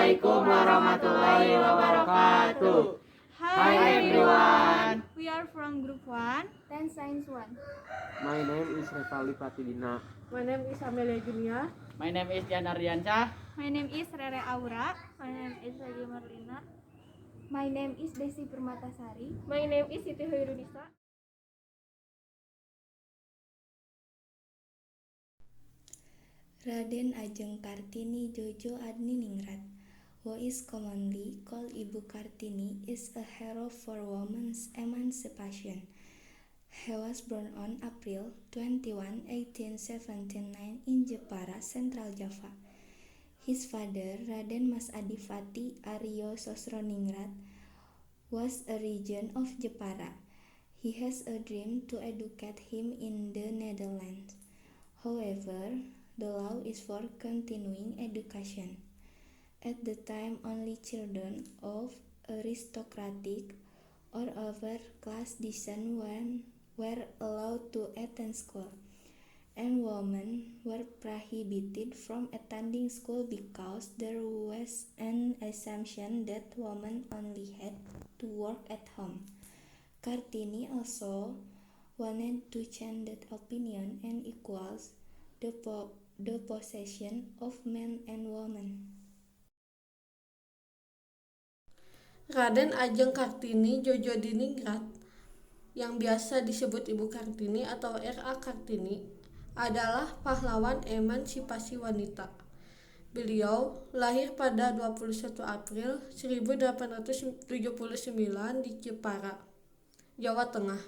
Assalamualaikum warahmatullahi wabarakatuh. Hi everyone. We are from Group 1, 10 Science 1. My name is Revaldi Pratidina. My name is Amelia Junia. My name is Jan Ardiansyah. My name is Rere Aura. My name is Raja Marlina. My name is Desi Permatasari. My name is Siti Hoirunisa. Raden Ajeng Kartini Jojo Adniningrat, who is commonly called Ibu Kartini, is a hero for women's emancipation. He was born on April 21, 1879 in Jepara, Central Java. His father, Raden Mas Adipati Aryo Sosroningrat, was a regent of Jepara. He has a dream to educate him in the Netherlands. However, the law is for continuing education. At the time, only children of aristocratic or upper class descent were allowed to attend school, and women were prohibited from attending school because there was an assumption that women only had to work at home. Kartini also wanted to change that opinion and equals the possession of men and women. Raden Ajeng Kartini Jojo Diningrat, yang biasa disebut Ibu Kartini atau R.A. Kartini, adalah pahlawan emansipasi wanita. Beliau lahir pada 21 April 1879 di Jepara, Jawa Tengah.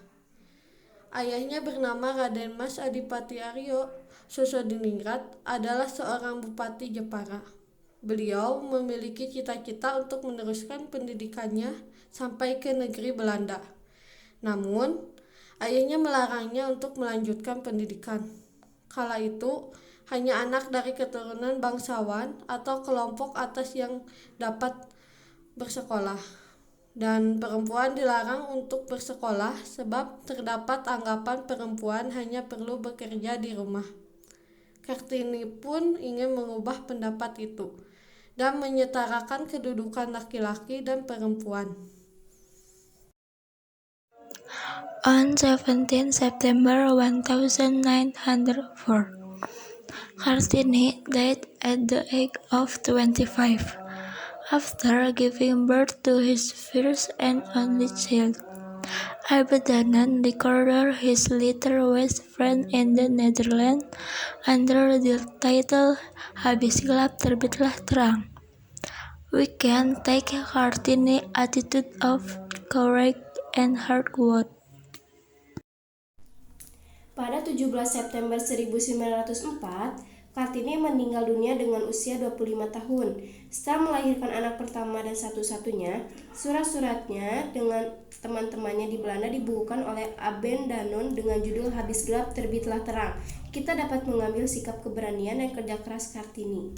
Ayahnya bernama Raden Mas Adipati Aryo Sosroningrat adalah seorang bupati Jepara. Beliau memiliki cita-cita untuk meneruskan pendidikannya sampai ke negeri Belanda. Namun, ayahnya melarangnya untuk melanjutkan pendidikan. Kala itu, hanya anak dari keturunan bangsawan atau kelompok atas yang dapat bersekolah. Dan perempuan dilarang untuk bersekolah sebab terdapat anggapan perempuan hanya perlu bekerja di rumah. Kartini pun ingin mengubah pendapat itu dan menyetarakan kedudukan laki-laki dan perempuan. On 17 September 1904, Kartini died at the age of 25 after giving birth to his first and only child. Abdanan recorded his letter with friend in the Netherlands under the title Habis Gelap Terbitlah Terang. We can take Kartini attitude of courage and hard work. Pada 17 September 1904, Kartini meninggal dunia dengan usia 25 tahun. Setelah melahirkan anak pertama dan satu-satunya, surat-suratnya dengan teman-temannya di Belanda dibukukan oleh Abdanan dengan judul Habis Gelap Terbitlah Terang. Kita dapat mengambil sikap keberanian dan kerja keras Kartini.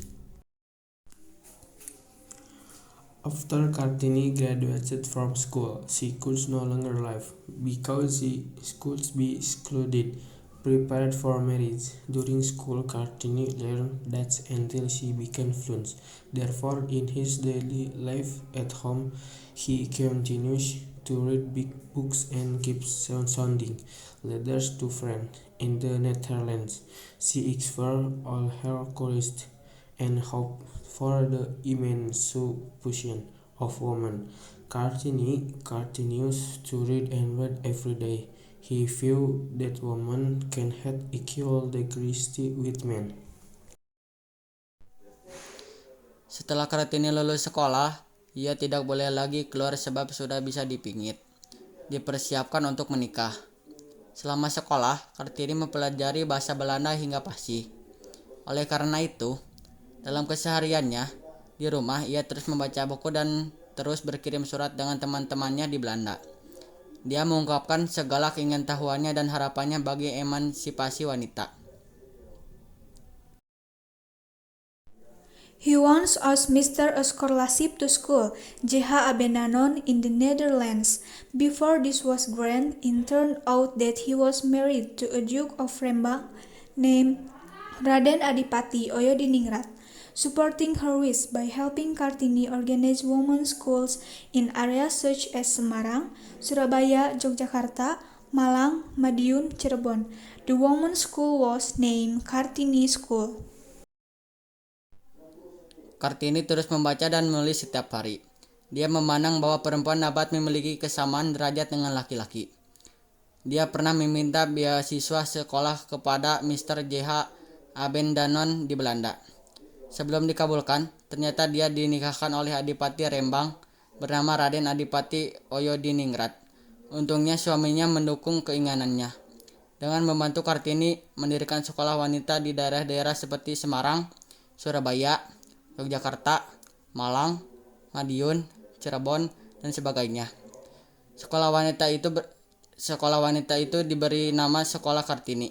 After Kartini graduated from school, she could no longer live because she could be excluded, prepared for marriage. During school, Kartini learned Dutch until she became fluent. Therefore, in his daily life at home, he continues to read big books and keeps sending letters to friends in the Netherlands. She exerts all her courage and hope for the emancipation of women. Kartini continues to read and read every day. He feels that women can have equal dignity with men. Setelah Kartini lulus sekolah, ia tidak boleh lagi keluar sebab sudah bisa dipingit. Dipersiapkan untuk menikah. Selama sekolah, Kartini mempelajari bahasa Belanda hingga fasih. Oleh karena itu, dalam kesehariannya di rumah, ia terus membaca buku dan terus berkirim surat dengan teman-temannya di Belanda. Dia mengungkapkan segala keingintahuannya dan harapannya bagi emansipasi wanita. He once asked Mr. a scholarship to school, J.H. Abdanan, in the Netherlands. Before this was granted, it turned out that he was married to a Duke of Rembang named Raden Adipati Oyodiningrat. supporting her wish by helping Kartini organize women's schools in areas such as Semarang, Surabaya, Yogyakarta, Malang, Madiun, Cirebon. The women's school was named Kartini School. Kartini terus membaca dan menulis setiap hari. Dia memandang bahwa perempuan dapat memiliki kesamaan derajat dengan laki-laki. Dia pernah meminta beasiswa sekolah kepada Mr. J.H. Abendanon di Belanda. Sebelum dikabulkan, ternyata dia dinikahkan oleh Adipati Rembang bernama Raden Adipati Oyodiningrat. Untungnya suaminya mendukung keinginannya. Dengan membantu Kartini mendirikan sekolah wanita di daerah-daerah seperti Semarang, Surabaya, Yogyakarta, Malang, Madiun, Cirebon, dan sebagainya. Sekolah wanita itu diberi nama Sekolah Kartini.